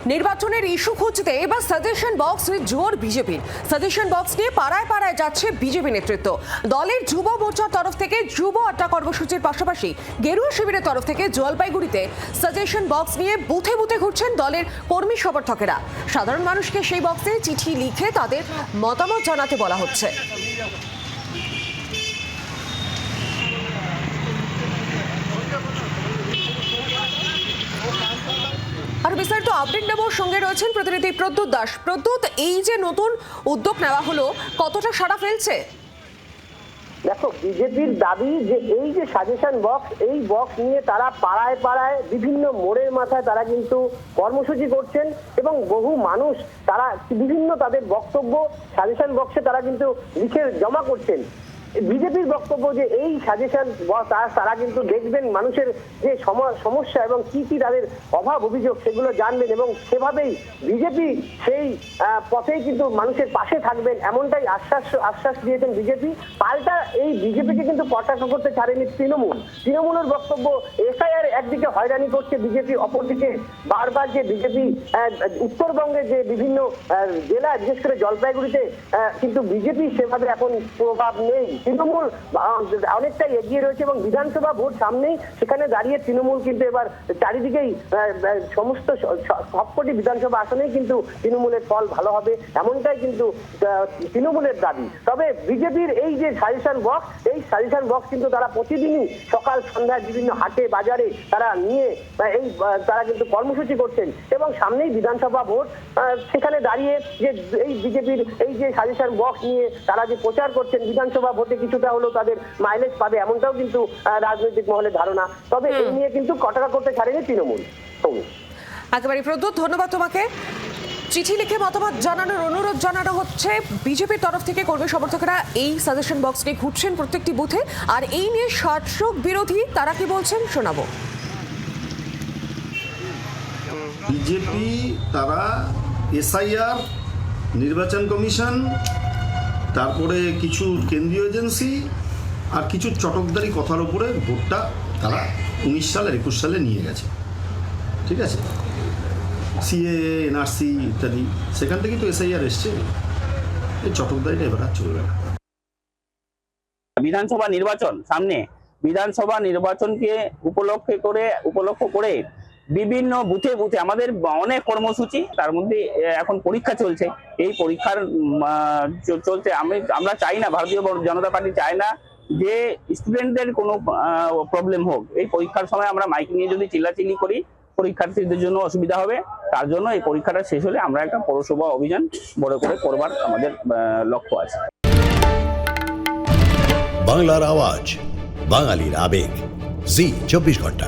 নির্বাচনের ইস্যু খুঁজতে এবার সাজেশন বক্সে জোর বিজেপির। সাজেশন বক্স নিয়ে পাড়ায় পাড়ায় যাচ্ছে বিজেপি নেতৃত্ব। দলের যুব মোর্চার তরফ থেকে যুব আড্ডা কর্মসূচির পাশাপাশি গেরুয়া শিবিরের তরফ থেকে জলপাইগুড়িতে সাজেশন বক্স নিয়ে বুথে বুথে ঘুরছেন দলের কর্মী সমর্থকেরা। সাধারণ মানুষকে সেই বক্সে চিঠি লিখে তাদের মতামত জানাতে বলা হচ্ছে। আর বিস্তারিত আপডেট নেব, সঙ্গে রয়েছেন প্রতিনিধি প্রদ্যুৎ দাস। প্রদ্যুৎ, এই যে নতুন উদ্যোগ নেওয়া হলো, কতটা সাড়া ফেলছে? দেখো, বিজেপির দাবি যে এই যে সাজেশন বক্স, এই বক্স নিয়ে তারা পাড়ায় পাড়ায় বিভিন্ন মোড়ের মাথায় তারা কিন্তু কর্মসূচি করছেন এবং বহু মানুষ তারা বিভিন্ন তাদের বক্তব্য সাজেশন বক্সে তারা কিন্তু লিখে জমা করছেন। বিজেপির বক্তব্য যে এই সাজেশন তারা কিন্তু দেখবেন মানুষের যে সমস্যা এবং কি কি তাদের অভাব অভিযোগ সেগুলো জানবেন এবং সেভাবেই বিজেপি সেই পথেই কিন্তু মানুষের পাশে থাকবেন, এমনটাই আশ্বাস দিয়েছেন বিজেপি। পাল্টা এই বিজেপিকে কিন্তু কটাক্ষ করতে ছাড়েনি তৃণমূলের বক্তব্য এসআইআর একদিকে হয়রানি করছে বিজেপি, অপরদিকে বারবার যে বিজেপি উত্তরবঙ্গের যে বিভিন্ন জেলা, বিশেষ করে জলপাইগুড়িতে কিন্তু বিজেপি সেভাবে এখন প্রভাব নেই। তৃণমূল অনেকটাই এগিয়ে রয়েছে এবং বিধানসভা ভোট সামনেই, সেখানে দাঁড়িয়ে তৃণমূল কিন্তু এবার চারিদিকেই সমস্ত সবকটি বিধানসভা আসনেই কিন্তু তৃণমূলের ফল ভালো হবে, এমনটাই কিন্তু তৃণমূলের দাবি। তবে বিজেপির এই যে সাজেশন বক্স, এই সাজেশন বক্স কিন্তু তারা প্রতিদিনই সকাল সন্ধ্যায় বিভিন্ন হাটে বাজারে তারা নিয়ে তারা কিন্তু কর্মসূচি করছেন এবং সামনেই বিধানসভা ভোট, সেখানে দাঁড়িয়ে যে এই বিজেপির এই যে সাজেশন বক্স নিয়ে তারা যে প্রচার করছেন, বিধানসভা ভোটে কিছুটা হলেও তাদের মাইলেজ পাবে, এমনটাও কিন্তু রাজনৈতিক মহলে ধারণা। তবে এই নিয়ে কিন্তু কটাক্ষ করতে ছাড়েনি তৃণমূল। একেবারে প্রদ্যুৎ, ধন্যবাদ তোমাকে। চিঠি লিখে মতামত জানানোর অনুরোধ জানানো হচ্ছে বিজেপির তরফ থেকে। কর্মী সমর্থকেরা এই সাজেশন বক্স নিয়ে ঘুরছেন প্রত্যেকটি বুথে। আর এই নিয়ে শাসক বিরোধী তারা কি বলছেন শোনাবো। বিজেপি তারা এসআইআর, নির্বাচন কমিশন, তারপরে কিছু কেন্দ্রীয় এজেন্সি আর কিছু চটকদারি কথার উপরে ভোটটা তারা 19 সাল আর 21 সালে নিয়ে গেছে। ঠিক আছে, সিএএ, এনআরসি ইত্যাদি, সেখান থেকে তো এসআইআর এসছে। এই চটকদারিটা এবার আর চলবে না। বিধানসভা নির্বাচন সামনে, বিধানসভা নির্বাচনকে উপলক্ষ করে বিভিন্ন বুথে বুথে আমাদের অনেক কর্মসূচি, তার মধ্যে এখন পরীক্ষা চলছে। এই পরীক্ষার চলছে আমরা চাই না, ভারতীয় জনতা পার্টি চায় না যে স্টুডেন্টদের কোনো প্রবলেম হোক। এই পরীক্ষার সময় আমরা মাইক নিয়ে যদি চিল্লাচিল্লি করি, পরীক্ষার্থীদের জন্য অসুবিধা হবে। তার জন্য এই পরীক্ষাটা শেষ হলে আমরা একটা পৌরসভা অভিযান বড় করে করবার আমাদের লক্ষ্য আছে। বাংলার আওয়াজ, বাঙালির আবেগ, জি 24 ঘন্টা।